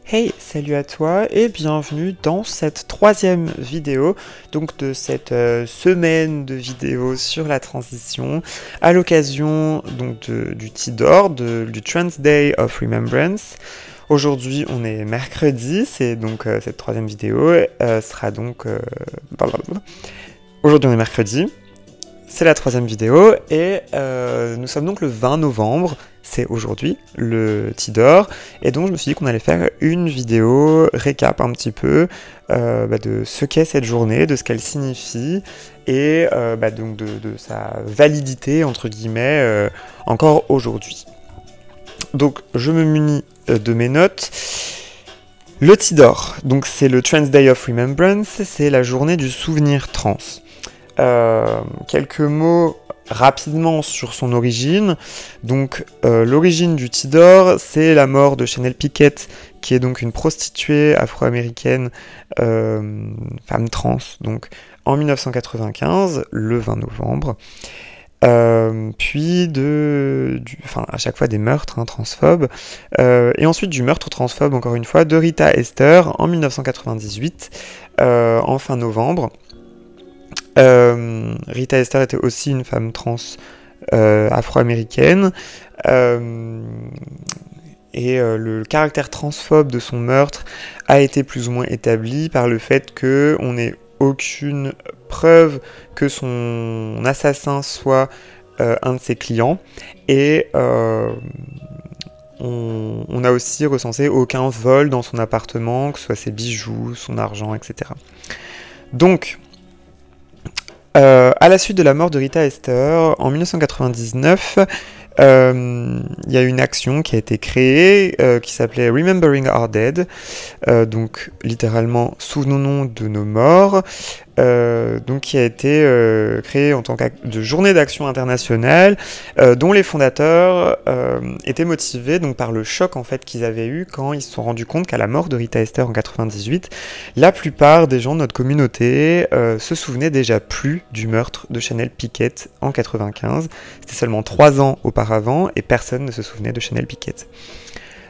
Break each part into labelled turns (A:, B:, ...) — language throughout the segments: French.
A: Hey, salut à toi et bienvenue dans cette troisième vidéo donc de cette semaine de vidéos sur la transition à l'occasion donc du Tidor, du Trans Day of Remembrance. Aujourd'hui on est mercredi, c'est donc cette troisième vidéo sera donc... Aujourd'hui on est mercredi, c'est la troisième vidéo et nous sommes donc le 20 novembre. C'est aujourd'hui le Tidor, et donc je me suis dit qu'on allait faire une vidéo récap un petit peu de ce qu'est cette journée, de ce qu'elle signifie, et donc de sa validité, entre guillemets, encore aujourd'hui. Donc je me munis de mes notes. Le Tidor, donc c'est le Trans Day of Remembrance, c'est la journée du souvenir trans. Quelques mots rapidement sur son origine. Donc l'origine du Tidor, c'est la mort de Chanel Piquet, qui est donc une prostituée afro-américaine, femme trans, donc en 1995, le 20 novembre. Puis à chaque fois des meurtres transphobe, et ensuite du meurtre transphobe, encore une fois, de Rita Ester en 1998, en fin novembre. Rita Ester était aussi une femme trans afro-américaine, et le caractère transphobe de son meurtre a été plus ou moins établi par le fait qu'on n'ait aucune preuve que son assassin soit un de ses clients, et on n'a aussi recensé aucun vol dans son appartement, que ce soit ses bijoux, son argent, etc. Donc, à la suite de la mort de Rita Ester, en 1999, il y a une action qui a été créée qui s'appelait Remembering Our Dead, donc littéralement souvenons-nous de nos morts, donc qui a été créée en tant que journée d'action internationale, dont les fondateurs étaient motivés donc par le choc en fait qu'ils avaient eu quand ils se sont rendus compte qu'à la mort de Rita Ester en 98, la plupart des gens de notre communauté se souvenaient déjà plus du meurtre de Chanel Piquet en 95. C'était seulement 3 ans auparavant et personne ne se souvenait de Chanel Piquet.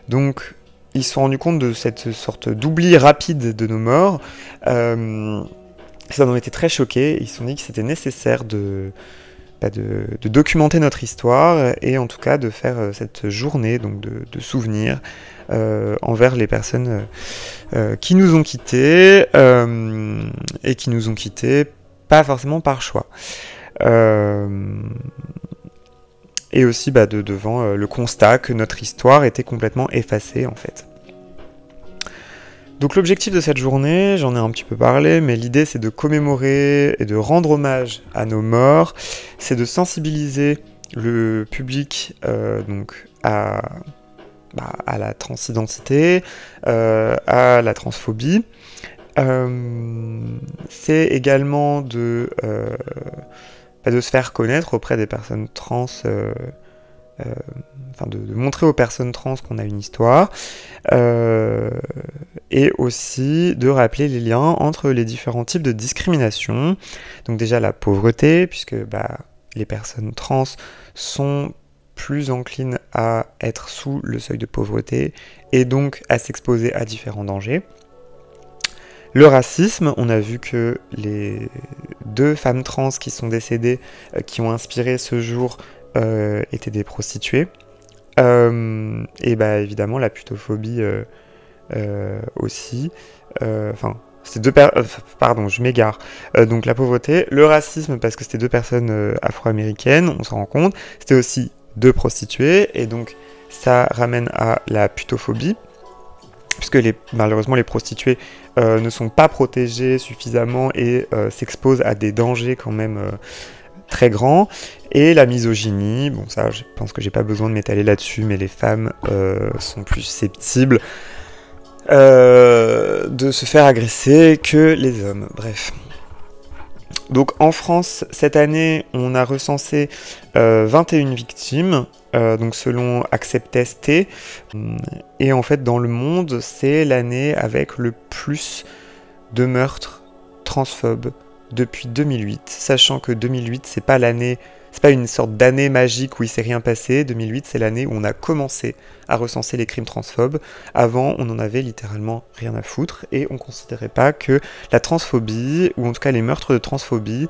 A: Donc ils se sont rendus compte de cette sorte d'oubli rapide de nos morts. Ils en ont été très choqués, ils se sont dit que c'était nécessaire de documenter notre histoire et en tout cas de faire cette journée donc de souvenirs envers les personnes qui nous ont quittés, et qui nous ont quittés pas forcément par choix. Et aussi devant le constat que notre histoire était complètement effacée en fait. Donc l'objectif de cette journée, j'en ai un petit peu parlé, mais l'idée c'est de commémorer et de rendre hommage à nos morts, c'est de sensibiliser le public à la transidentité, à la transphobie. C'est également de se faire connaître auprès des personnes trans, de montrer aux personnes trans qu'on a une histoire, et aussi de rappeler les liens entre les différents types de discrimination. Donc déjà la pauvreté, puisque les personnes trans sont plus enclines à être sous le seuil de pauvreté et donc à s'exposer à différents dangers. Le racisme, on a vu que les 2 femmes trans qui sont décédées, qui ont inspiré ce jour, étaient des prostituées. Et évidemment la putophobie aussi. C'est pardon, je m'égare. Donc la pauvreté, le racisme parce que c'était 2 personnes afro-américaines, on s'en rend compte. C'était aussi 2 prostituées et donc ça ramène à la putophobie, puisque malheureusement les prostituées ne sont pas protégées suffisamment et s'exposent à des dangers quand même très grands. Et la misogynie, bon ça je pense que j'ai pas besoin de m'étaler là-dessus, mais les femmes sont plus susceptibles de se faire agresser que les hommes, bref. Donc en France, cette année, on a recensé 21 victimes, donc selon Accept T. Et en fait, dans le monde, c'est l'année avec le plus de meurtres transphobes depuis 2008, sachant que 2008, c'est pas l'année c'est pas une sorte d'année magique où il s'est rien passé. 2008, c'est l'année où on a commencé à recenser les crimes transphobes. Avant, on en avait littéralement rien à foutre et on considérait pas que la transphobie, ou en tout cas les meurtres de transphobie,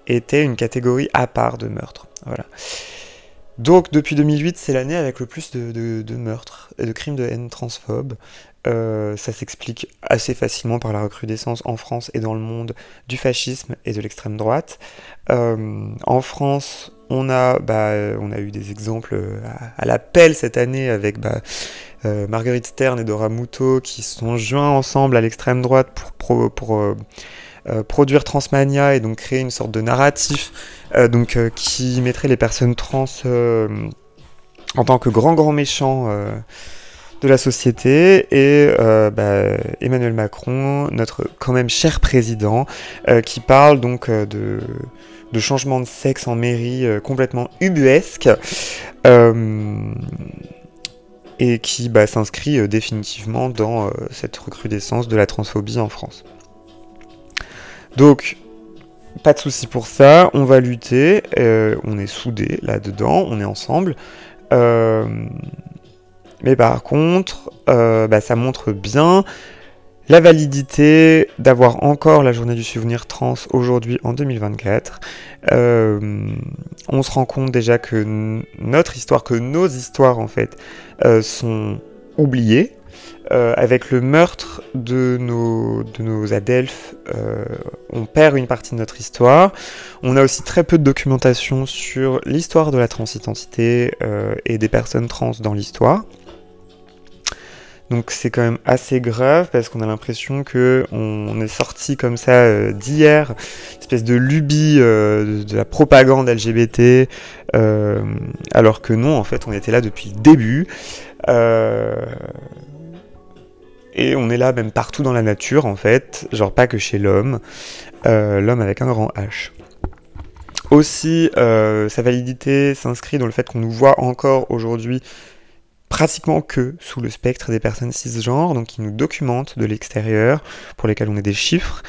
A: étaient une catégorie à part de meurtres. Voilà. Donc depuis 2008, c'est l'année avec le plus de meurtres et de crimes de haine transphobes. Ça s'explique assez facilement par la recrudescence en France et dans le monde du fascisme et de l'extrême droite. En France, on a eu des exemples à l'appel cette année avec Marguerite Stern et Dora Muto qui se sont joints ensemble à l'extrême droite pour produire Transmania et donc créer une sorte de narratif qui mettrait les personnes trans en tant que grands méchants de la société, et Emmanuel Macron, notre quand même cher président, qui parle donc de changement de sexe en mairie complètement ubuesque, et qui s'inscrit définitivement dans cette recrudescence de la transphobie en France. Donc, pas de souci pour ça, on va lutter, on est soudés là-dedans, on est ensemble. Mais par contre, ça montre bien la validité d'avoir encore la journée du souvenir trans aujourd'hui en 2024. On se rend compte déjà que notre histoire, que nos histoires en fait, sont oubliées. Avec le meurtre de nos adelphes, on perd une partie de notre histoire. On a aussi très peu de documentation sur l'histoire de la transidentité et des personnes trans dans l'histoire. Donc c'est quand même assez grave parce qu'on a l'impression qu'on est sorti comme ça d'hier, une espèce de lubie de la propagande LGBT, alors que non, en fait, on était là depuis le début. Et on est là même partout dans la nature, en fait, genre pas que chez l'homme avec un grand H. Aussi, sa validité s'inscrit dans le fait qu'on nous voit encore aujourd'hui pratiquement que sous le spectre des personnes cisgenres, donc qui nous documentent de l'extérieur, pour lesquels on est des chiffres,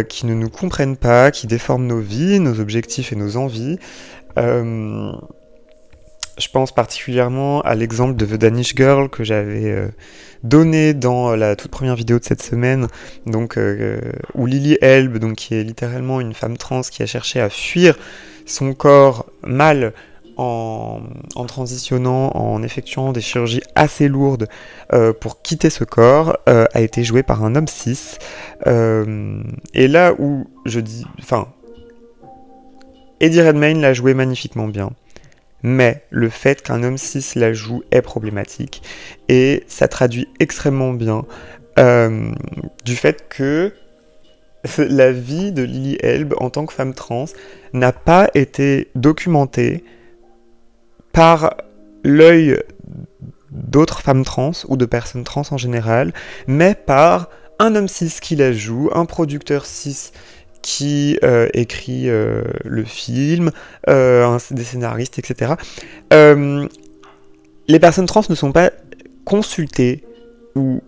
A: qui ne nous comprennent pas, qui déforment nos vies, nos objectifs et nos envies. Je pense particulièrement à l'exemple de The Danish Girl que j'avais donné dans la toute première vidéo de cette semaine, donc où Lily Elbe, donc qui est littéralement une femme trans qui a cherché à fuir son corps mâle en transitionnant, en effectuant des chirurgies assez lourdes pour quitter ce corps, a été jouée par un homme cis. Et là où je dis... Enfin, Eddie Redmayne l'a joué magnifiquement bien. Mais le fait qu'un homme cis la joue est problématique. Et ça traduit extrêmement bien du fait que la vie de Lily Elbe en tant que femme trans n'a pas été documentée par l'œil d'autres femmes trans ou de personnes trans en général, mais par un homme cis qui la joue, un producteur cis qui écrit le film, des scénaristes, etc. Les personnes trans ne sont pas consultées ou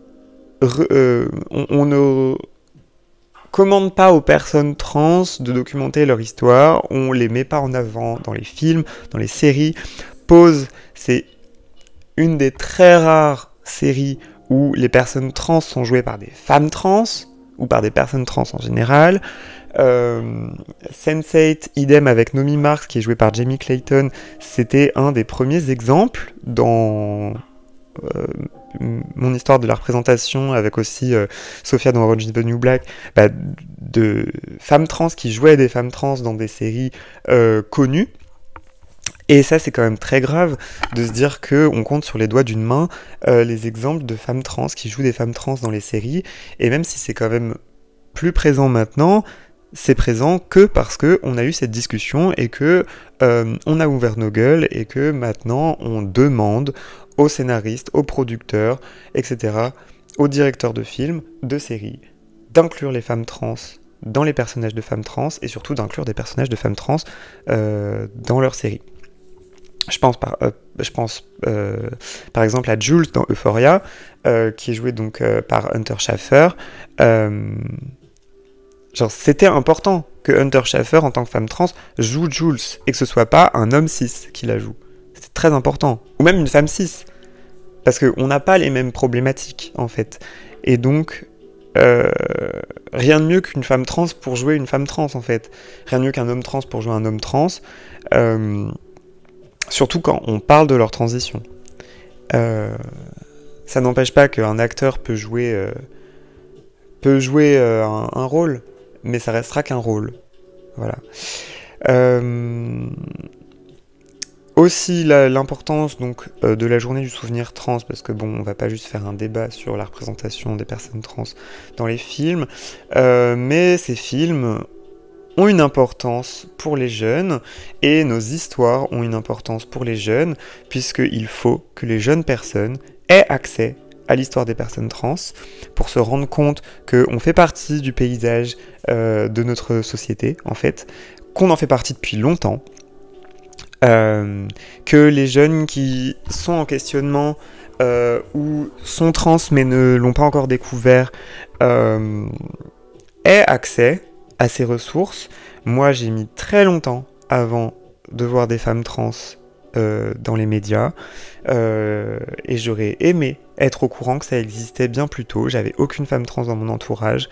A: on ne commande pas aux personnes trans de documenter leur histoire, on les met pas en avant dans les films, dans les séries. Pose, c'est une des très rares séries où les personnes trans sont jouées par des femmes trans, ou par des personnes trans en général. Sense8, idem avec Nomi Marks, qui est jouée par Jamie Clayton, c'était un des premiers exemples dans mon histoire de la représentation, avec aussi Sophia dans Orange is the New Black, de femmes trans qui jouaient des femmes trans dans des séries connues. Et ça, c'est quand même très grave de se dire qu'on compte sur les doigts d'une main les exemples de femmes trans qui jouent des femmes trans dans les séries. Et même si c'est quand même plus présent maintenant, c'est présent que parce qu'on a eu cette discussion et que on a ouvert nos gueules et que maintenant on demande aux scénaristes, aux producteurs, etc., aux directeurs de films, de séries, d'inclure les femmes trans dans les personnages de femmes trans et surtout d'inclure des personnages de femmes trans dans leurs séries. Je pense par exemple à Jules dans Euphoria, qui est joué donc par Hunter Schafer. Genre, c'était important que Hunter Schafer, en tant que femme trans, joue Jules, et que ce soit pas un homme cis qui la joue. C'est très important. Ou même une femme cis. Parce qu'on n'a pas les mêmes problématiques, en fait. Et donc, rien de mieux qu'une femme trans pour jouer une femme trans, en fait. Rien de mieux qu'un homme trans pour jouer un homme trans. Surtout quand on parle de leur transition. Ça n'empêche pas qu'un acteur peut jouer un rôle, mais ça restera qu'un rôle. Voilà. Aussi l'importance donc de la journée du souvenir trans, parce que bon, on va pas juste faire un débat sur la représentation des personnes trans dans les films, mais ces films ont une importance pour les jeunes, et nos histoires ont une importance pour les jeunes, puisqu'il faut que les jeunes personnes aient accès à l'histoire des personnes trans, pour se rendre compte qu'on fait partie du paysage de notre société, en fait, qu'on en fait partie depuis longtemps, que les jeunes qui sont en questionnement ou sont trans mais ne l'ont pas encore découvert aient accès à ces ressources. Moi, j'ai mis très longtemps avant de voir des femmes trans dans les médias, et j'aurais aimé être au courant que ça existait bien plus tôt. J'avais aucune femme trans dans mon entourage.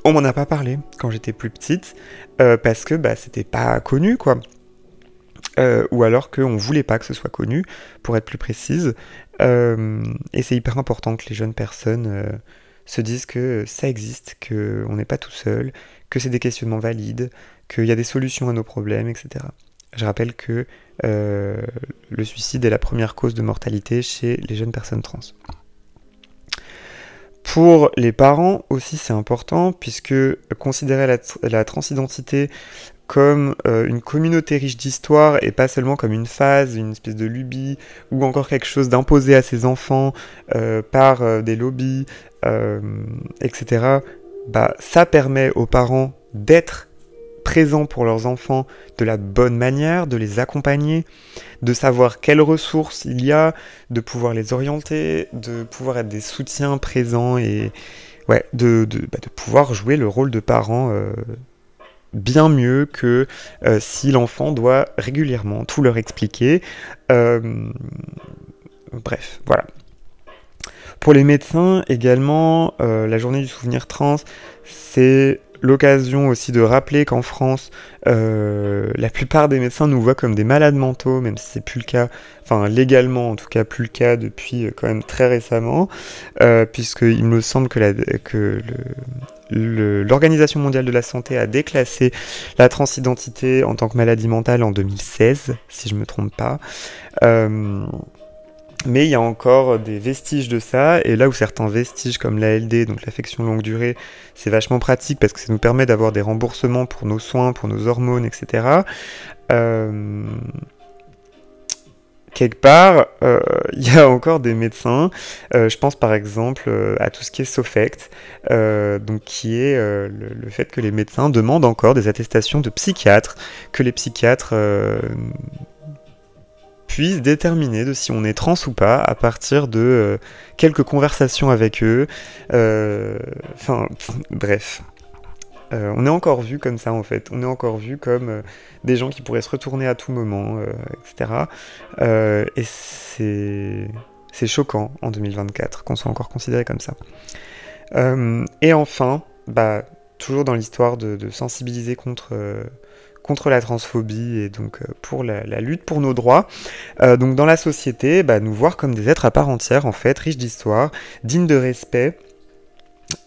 A: On m'en a pas parlé quand j'étais plus petite, parce que c'était pas connu, quoi. Ou alors qu'on voulait pas que ce soit connu, pour être plus précise. Et c'est hyper important que les jeunes personnes se disent que ça existe, qu'on n'est pas tout seul, que c'est des questionnements valides, qu'il y a des solutions à nos problèmes, etc. Je rappelle que le suicide est la première cause de mortalité chez les jeunes personnes trans. Pour les parents aussi, c'est important, puisque considérer la transidentité comme une communauté riche d'histoire et pas seulement comme une phase, une espèce de lubie, ou encore quelque chose d'imposé à ses enfants par des lobbies, etc., ça permet aux parents d'être présents pour leurs enfants de la bonne manière, de les accompagner, de savoir quelles ressources il y a, de pouvoir les orienter, de pouvoir être des soutiens présents et de pouvoir jouer le rôle de parent bien mieux que si l'enfant doit régulièrement tout leur expliquer. Bref, voilà. Pour les médecins également, la journée du souvenir trans, c'est l'occasion aussi de rappeler qu'en France, la plupart des médecins nous voient comme des malades mentaux, même si c'est plus le cas, enfin légalement en tout cas plus le cas depuis quand même très récemment, puisqu'il me semble que l'Organisation mondiale de la santé a déclassé la transidentité en tant que maladie mentale en 2016, si je ne me trompe pas. Mais il y a encore des vestiges de ça, et là où certains vestiges comme l'ALD, donc l'affection longue durée, c'est vachement pratique parce que ça nous permet d'avoir des remboursements pour nos soins, pour nos hormones, etc. Quelque part, il y a encore des médecins, je pense par exemple à tout ce qui est SOFECT, donc qui est le fait que les médecins demandent encore des attestations de psychiatres, que les psychiatres puissent déterminer de si on est trans ou pas à partir de quelques conversations avec eux. Bref. On est encore vu comme ça en fait. On est encore vu comme des gens qui pourraient se retourner à tout moment, etc. Et c'est choquant en 2024 qu'on soit encore considéré comme ça. Et enfin, toujours dans l'histoire de sensibiliser contre la transphobie et donc pour la lutte pour nos droits. Donc dans la société, nous voir comme des êtres à part entière, en fait, riches d'histoire, dignes de respect,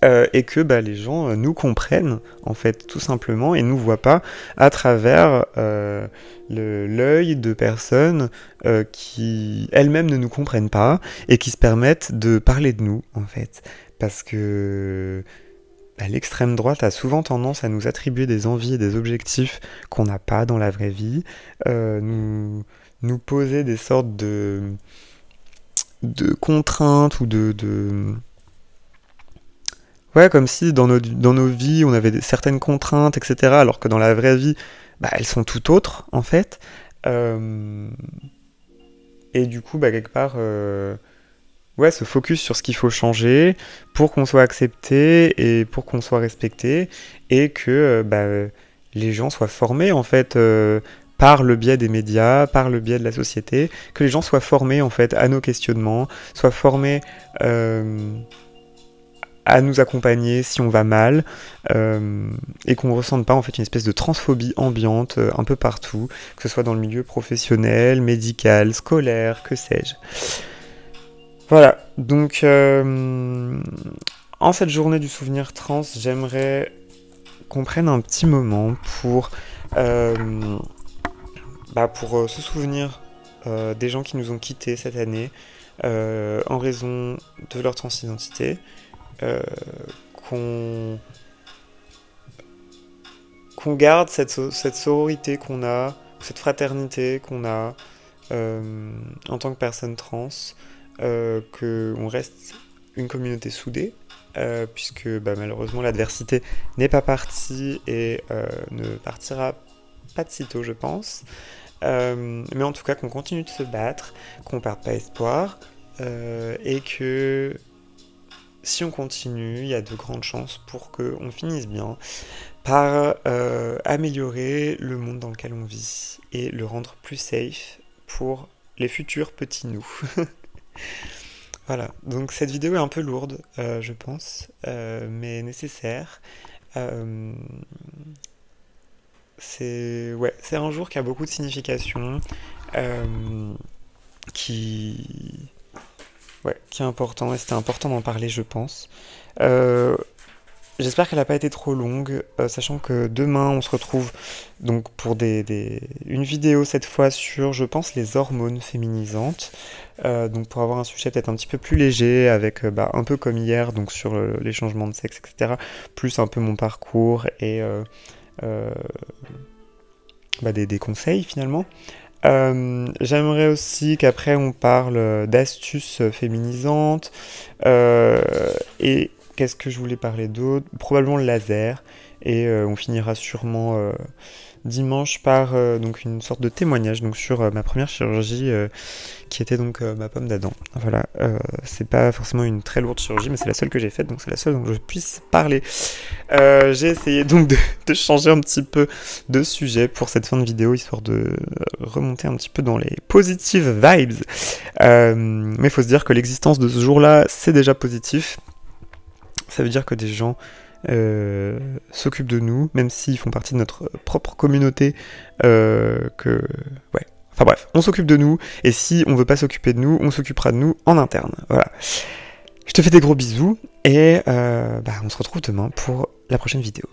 A: et que les gens nous comprennent, en fait, tout simplement, et nous voient pas à travers l'œil de personnes qui elles-mêmes ne nous comprennent pas et qui se permettent de parler de nous, en fait. Parce que l'extrême droite a souvent tendance à nous attribuer des envies et des objectifs qu'on n'a pas dans la vraie vie, nous poser des sortes de contraintes ou ouais, comme si dans nos vies on avait certaines contraintes, etc., alors que dans la vraie vie, elles sont tout autres, en fait. Et du coup, quelque part, ouais, se focus sur ce qu'il faut changer pour qu'on soit accepté et pour qu'on soit respecté et que les gens soient formés en fait par le biais des médias, par le biais de la société, que les gens soient formés en fait à nos questionnements, soient formés à nous accompagner si on va mal et qu'on ne ressente pas en fait une espèce de transphobie ambiante un peu partout, que ce soit dans le milieu professionnel, médical, scolaire, que sais-je. Voilà, donc en cette journée du souvenir trans, j'aimerais qu'on prenne un petit moment pour se souvenir des gens qui nous ont quittés cette année en raison de leur transidentité, qu'on garde cette sororité qu'on a, cette fraternité qu'on a en tant que personne trans, qu'on reste une communauté soudée, puisque malheureusement l'adversité n'est pas partie et ne partira pas de sitôt, je pense. Mais en tout cas qu'on continue de se battre, qu'on ne perde pas espoir, et que si on continue, il y a de grandes chances pour qu'on finisse bien par améliorer le monde dans lequel on vit et le rendre plus safe pour les futurs petits nous. Voilà, donc cette vidéo est un peu lourde, je pense, mais nécessaire. C'est un jour qui a beaucoup de signification, qui est important, et c'était important d'en parler, je pense. J'espère qu'elle n'a pas été trop longue, sachant que demain on se retrouve donc pour une vidéo cette fois sur, je pense, les hormones féminisantes. Donc pour avoir un sujet peut-être un petit peu plus léger, avec un peu comme hier, donc sur les changements de sexe, etc. Plus un peu mon parcours et des conseils finalement. J'aimerais aussi qu'après on parle d'astuces féminisantes et qu'est-ce que je voulais parler d'autre? Probablement le laser, et on finira sûrement dimanche par donc une sorte de témoignage donc sur ma première chirurgie qui était donc ma pomme d'Adam. Voilà, c'est pas forcément une très lourde chirurgie, mais c'est la seule que j'ai faite, donc c'est la seule dont je puisse parler. J'ai essayé donc de changer un petit peu de sujet pour cette fin de vidéo, histoire de remonter un petit peu dans les positive vibes. Mais il faut se dire que l'existence de ce jour-là, c'est déjà positif. Ça veut dire que des gens s'occupent de nous, même s'ils font partie de notre propre communauté, Enfin bref, on s'occupe de nous, et si on veut pas s'occuper de nous, on s'occupera de nous en interne. Voilà. Je te fais des gros bisous, et on se retrouve demain pour la prochaine vidéo.